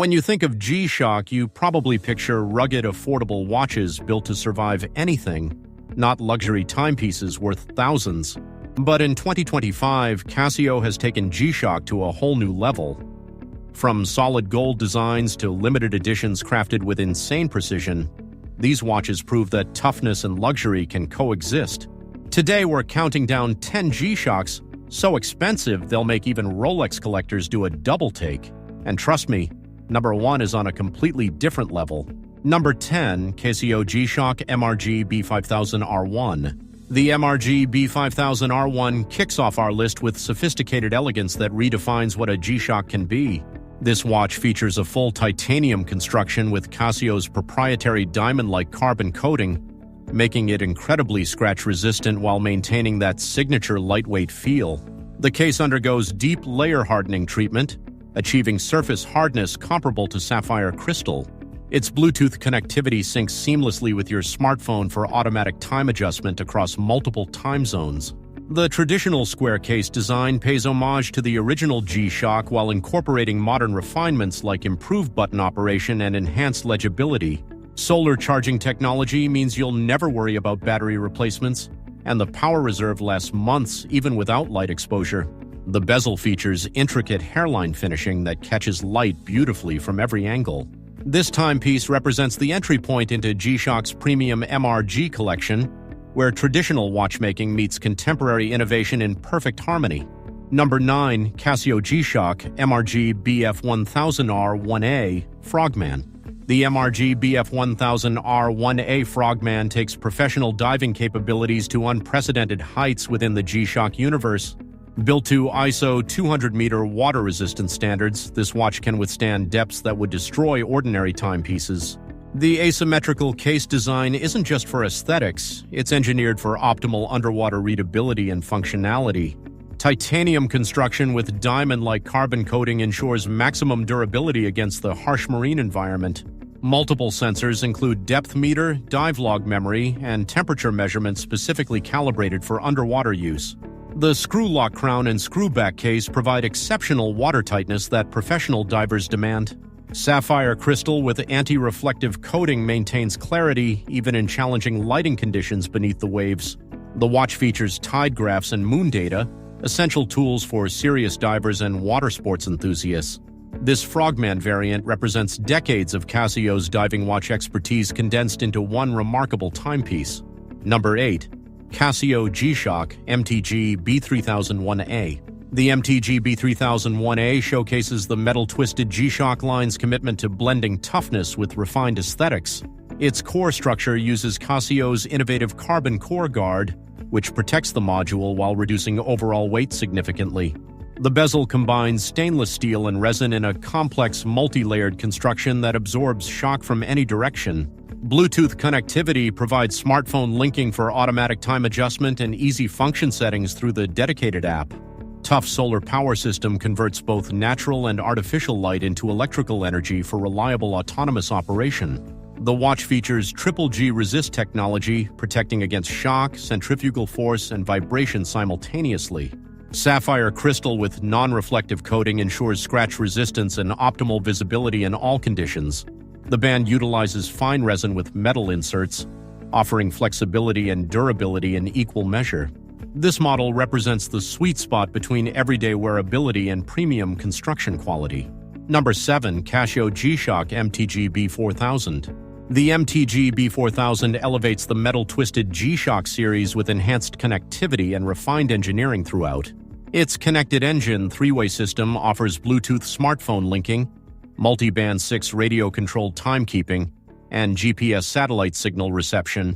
When you think of G-Shock, you probably picture rugged, affordable watches built to survive anything, not luxury timepieces worth thousands. But in 2025, Casio has taken G-Shock to a whole new level. From solid gold designs to limited editions crafted with insane precision, these watches prove that toughness and luxury can coexist. Today, we're counting down 10 G-Shocks so expensive they'll make even Rolex collectors do a double take. And trust me, number 1 is on a completely different level. Number 10, Casio G-Shock MRG B5000R1. The MRG B5000R1 kicks off our list with sophisticated elegance that redefines what a G-Shock can be. This watch features a full titanium construction with Casio's proprietary diamond-like carbon coating, making it incredibly scratch-resistant while maintaining that signature lightweight feel. The case undergoes deep layer hardening treatment, achieving surface hardness comparable to sapphire crystal. Its Bluetooth connectivity syncs seamlessly with your smartphone for automatic time adjustment across multiple time zones. The traditional square case design pays homage to the original G-Shock while incorporating modern refinements like improved button operation and enhanced legibility. Solar charging technology means you'll never worry about battery replacements, and the power reserve lasts months even without light exposure. The bezel features intricate hairline finishing that catches light beautifully from every angle. This timepiece represents the entry point into G-Shock's premium MRG collection, where traditional watchmaking meets contemporary innovation in perfect harmony. Number 9, Casio G-Shock MRG BF1000R1A Frogman. The MRG BF1000R1A Frogman takes professional diving capabilities to unprecedented heights within the G-Shock universe. Built to ISO 200-meter water-resistant standards, this watch can withstand depths that would destroy ordinary timepieces. The asymmetrical case design isn't just for aesthetics, it's engineered for optimal underwater readability and functionality. Titanium construction with diamond-like carbon coating ensures maximum durability against the harsh marine environment. Multiple sensors include depth meter, dive log memory, and temperature measurements specifically calibrated for underwater use. The screw lock crown and screw back case provide exceptional water tightness that professional divers demand. Sapphire crystal with anti-reflective coating maintains clarity even in challenging lighting conditions beneath the waves. The watch features tide graphs and moon data, essential tools for serious divers and water sports enthusiasts. This Frogman variant represents decades of Casio's diving watch expertise condensed into one remarkable timepiece. Number 8. Casio G-Shock MTG B3001A. The MTG B3001A showcases the metal-twisted G-Shock line's commitment to blending toughness with refined aesthetics. Its core structure uses Casio's innovative carbon core guard, which protects the module while reducing overall weight significantly. The bezel combines stainless steel and resin in a complex, multi-layered construction that absorbs shock from any direction. Bluetooth connectivity provides smartphone linking for automatic time adjustment and easy function settings through the dedicated app. Tough solar power system converts both natural and artificial light into electrical energy for reliable autonomous operation. The watch features triple G resist technology, protecting against shock, centrifugal force, and vibration simultaneously. Sapphire crystal with non-reflective coating ensures scratch resistance and optimal visibility in all conditions. The band utilizes fine resin with metal inserts, offering flexibility and durability in equal measure. This model represents the sweet spot between everyday wearability and premium construction quality. Number 7, Casio G-Shock MTG B4000. The MTG B4000 elevates the metal-twisted G-Shock series with enhanced connectivity and refined engineering throughout. Its connected engine three-way system offers Bluetooth smartphone linking, multi-band 6 radio-controlled timekeeping, and GPS satellite signal reception.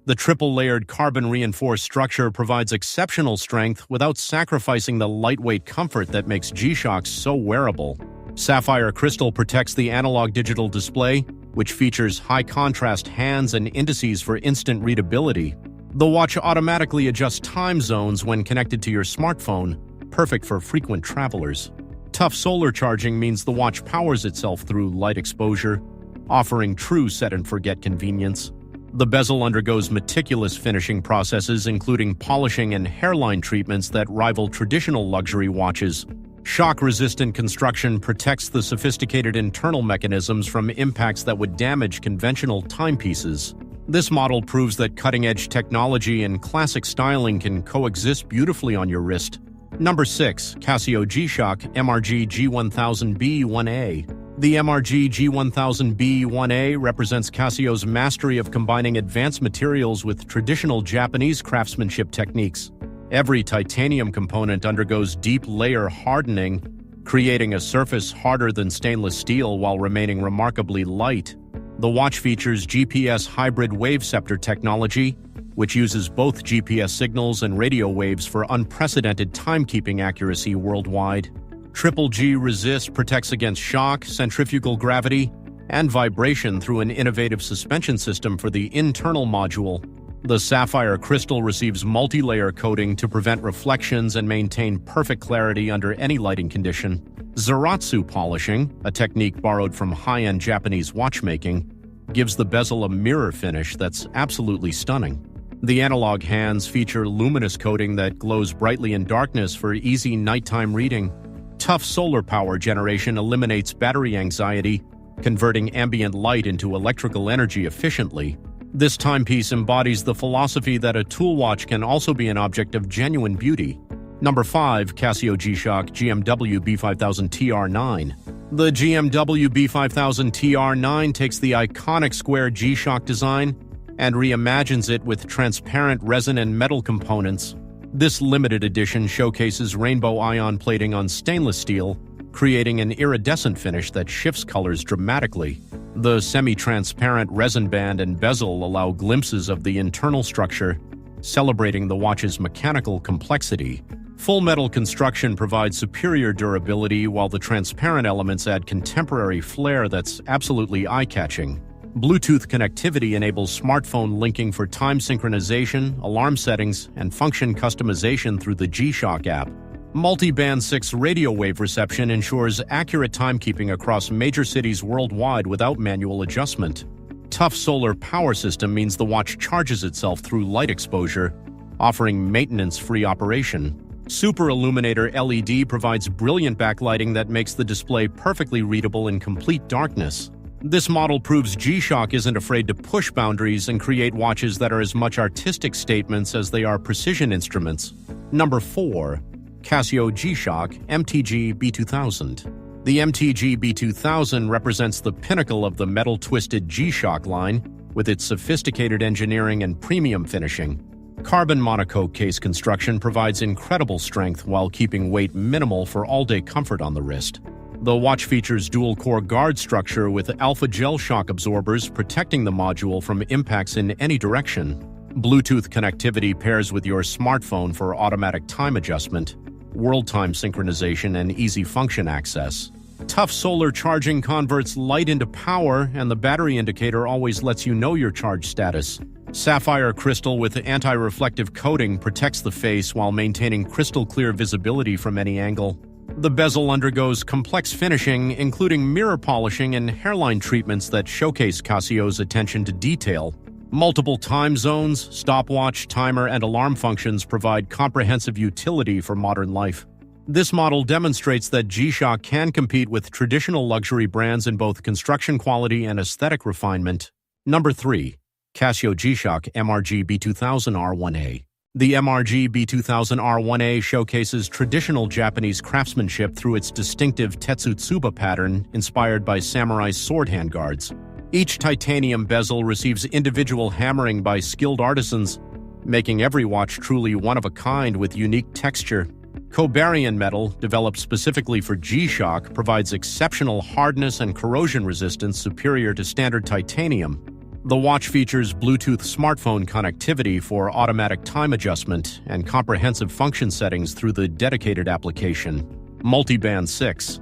The triple-layered carbon-reinforced structure provides exceptional strength without sacrificing the lightweight comfort that makes G-Shocks so wearable. Sapphire crystal protects the analog-digital display, which features high-contrast hands and indices for instant readability. The watch automatically adjusts time zones when connected to your smartphone, perfect for frequent travelers. Tough solar charging means the watch powers itself through light exposure, offering true set-and-forget convenience. The bezel undergoes meticulous finishing processes, including polishing and hairline treatments that rival traditional luxury watches. Shock-resistant construction protects the sophisticated internal mechanisms from impacts that would damage conventional timepieces. This model proves that cutting-edge technology and classic styling can coexist beautifully on your wrist. Number 6. Casio G-Shock MRG G1000B1A. The MRG G1000B1A represents Casio's mastery of combining advanced materials with traditional Japanese craftsmanship techniques. Every titanium component undergoes deep layer hardening, creating a surface harder than stainless steel while remaining remarkably light. The watch features GPS hybrid wave scepter technology, which uses both GPS signals and radio waves for unprecedented timekeeping accuracy worldwide. Triple G Resist protects against shock, centrifugal gravity, and vibration through an innovative suspension system for the internal module. The sapphire crystal receives multi-layer coating to prevent reflections and maintain perfect clarity under any lighting condition. Zaratsu polishing, a technique borrowed from high-end Japanese watchmaking, gives the bezel a mirror finish that's absolutely stunning. The analog hands feature luminous coating that glows brightly in darkness for easy nighttime reading. Tough solar power generation eliminates battery anxiety, converting ambient light into electrical energy efficiently. This timepiece embodies the philosophy that a tool watch can also be an object of genuine beauty. Number 5. Casio G-Shock GMW B5000 TR9. The GMW B5000 TR9 takes the iconic square G-Shock design and reimagines it with transparent resin and metal components. This limited edition showcases rainbow ion plating on stainless steel, creating an iridescent finish that shifts colors dramatically. The semi-transparent resin band and bezel allow glimpses of the internal structure, celebrating the watch's mechanical complexity. Full metal construction provides superior durability, while the transparent elements add contemporary flair that's absolutely eye-catching. Bluetooth connectivity enables smartphone linking for time synchronization, alarm settings, and function customization through the G-Shock app. Multi-band 6 radio wave reception ensures accurate timekeeping across major cities worldwide without manual adjustment. Tough solar power system means the watch charges itself through light exposure, offering maintenance-free operation. Super Illuminator LED provides brilliant backlighting that makes the display perfectly readable in complete darkness. This model proves G-Shock isn't afraid to push boundaries and create watches that are as much artistic statements as they are precision instruments. Number 4. Casio G-Shock MTG B2000. The MTG B2000 represents the pinnacle of the metal-twisted G-Shock line, with its sophisticated engineering and premium finishing. Carbon monocoque case construction provides incredible strength while keeping weight minimal for all-day comfort on the wrist. The watch features dual-core guard structure with alpha gel shock absorbers protecting the module from impacts in any direction. Bluetooth connectivity pairs with your smartphone for automatic time adjustment, world time synchronization, and easy function access. Tough solar charging converts light into power, and the battery indicator always lets you know your charge status. Sapphire crystal with anti-reflective coating protects the face while maintaining crystal-clear visibility from any angle. The bezel undergoes complex finishing, including mirror polishing and hairline treatments that showcase Casio's attention to detail. Multiple time zones, stopwatch, timer, and alarm functions provide comprehensive utility for modern life. This model demonstrates that G-Shock can compete with traditional luxury brands in both construction quality and aesthetic refinement. Number 3. Casio G-Shock MRG B2000 R1A. The MRG B2000 R1A showcases traditional Japanese craftsmanship through its distinctive Tetsutsuba pattern inspired by samurai sword handguards. Each titanium bezel receives individual hammering by skilled artisans, making every watch truly one of a kind with unique texture. Cobarian metal, developed specifically for G-Shock, provides exceptional hardness and corrosion resistance superior to standard titanium. The watch features Bluetooth smartphone connectivity for automatic time adjustment and comprehensive function settings through the dedicated application. Multiband 6.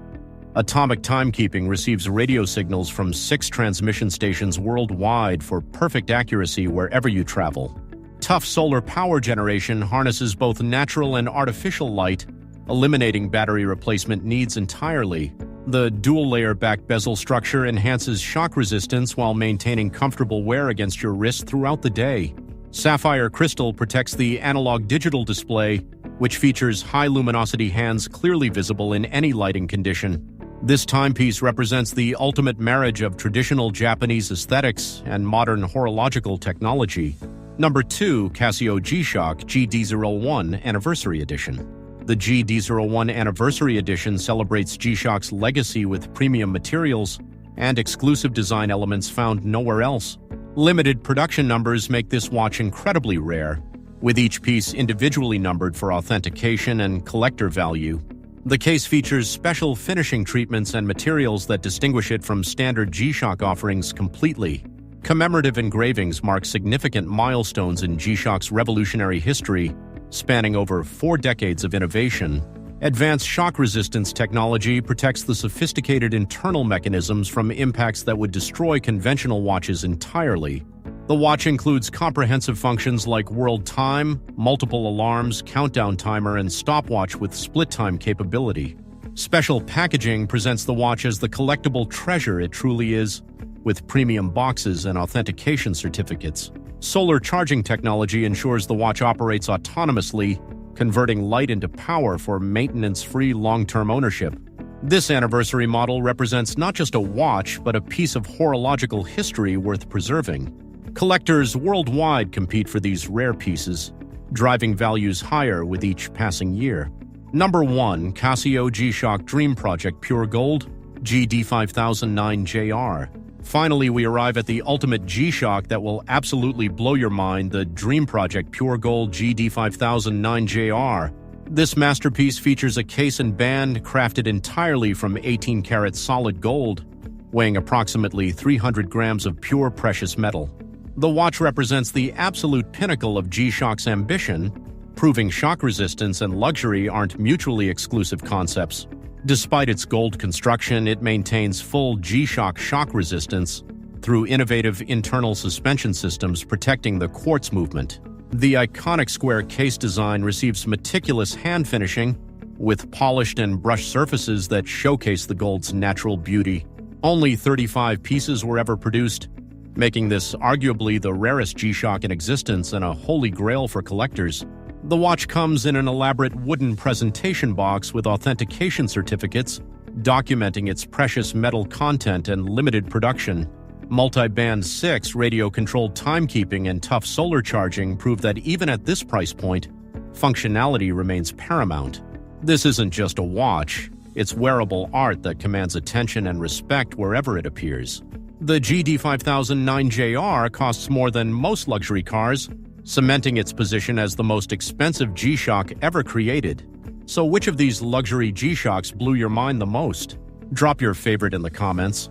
Atomic timekeeping receives radio signals from 6 transmission stations worldwide for perfect accuracy wherever you travel. Tough solar power generation harnesses both natural and artificial light, eliminating battery replacement needs entirely. The dual-layer back bezel structure enhances shock resistance while maintaining comfortable wear against your wrist throughout the day. Sapphire crystal protects the analog-digital display, which features high-luminosity hands clearly visible in any lighting condition. This timepiece represents the ultimate marriage of traditional Japanese aesthetics and modern horological technology. Number 2. Casio G-SHOCK GD01 Anniversary Edition. The GD01 Anniversary Edition celebrates G-SHOCK's legacy with premium materials and exclusive design elements found nowhere else. Limited production numbers make this watch incredibly rare, with each piece individually numbered for authentication and collector value. The case features special finishing treatments and materials that distinguish it from standard G-SHOCK offerings completely. Commemorative engravings mark significant milestones in G-SHOCK's revolutionary history, spanning over 4 decades of innovation. Advanced shock resistance technology protects the sophisticated internal mechanisms from impacts that would destroy conventional watches entirely. The watch includes comprehensive functions like world time, multiple alarms, countdown timer, and stopwatch with split time capability. Special packaging presents the watch as the collectible treasure it truly is, with premium boxes and authentication certificates. Solar charging technology ensures the watch operates autonomously, converting light into power for maintenance-free long-term ownership. This anniversary model represents not just a watch, but a piece of horological history worth preserving. Collectors worldwide compete for these rare pieces, driving values higher with each passing year. Number 1. Casio G-SHOCK Dream Project Pure Gold GD5009JR. Finally, we arrive at the ultimate G-SHOCK that will absolutely blow your mind, the Dream Project Pure Gold GD5009JR. This masterpiece features a case and band crafted entirely from 18-karat solid gold, weighing approximately 300 grams of pure precious metal. The watch represents the absolute pinnacle of G-SHOCK's ambition, proving shock resistance and luxury aren't mutually exclusive concepts. Despite its gold construction, it maintains full G-SHOCK shock resistance through innovative internal suspension systems protecting the quartz movement. The iconic square case design receives meticulous hand finishing with polished and brushed surfaces that showcase the gold's natural beauty. Only 35 pieces were ever produced, making this arguably the rarest G-SHOCK in existence and a holy grail for collectors. The watch comes in an elaborate wooden presentation box with authentication certificates documenting its precious metal content and limited production. Multi-band 6 radio-controlled timekeeping and tough solar charging prove that even at this price point, functionality remains paramount. This isn't just a watch, it's wearable art that commands attention and respect wherever it appears. The GD5009JR costs more than most luxury cars, cementing its position as the most expensive G-SHOCK ever created. So which of these luxury G-SHOCKs blew your mind the most? Drop your favorite in the comments.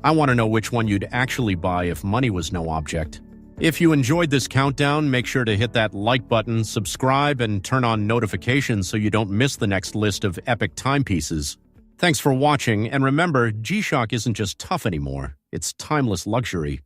I want to know which one you'd actually buy if money was no object. If you enjoyed this countdown, make sure to hit that like button, subscribe, and turn on notifications so you don't miss the next list of epic timepieces. Thanks for watching, and remember, G-SHOCK isn't just tough anymore, it's timeless luxury.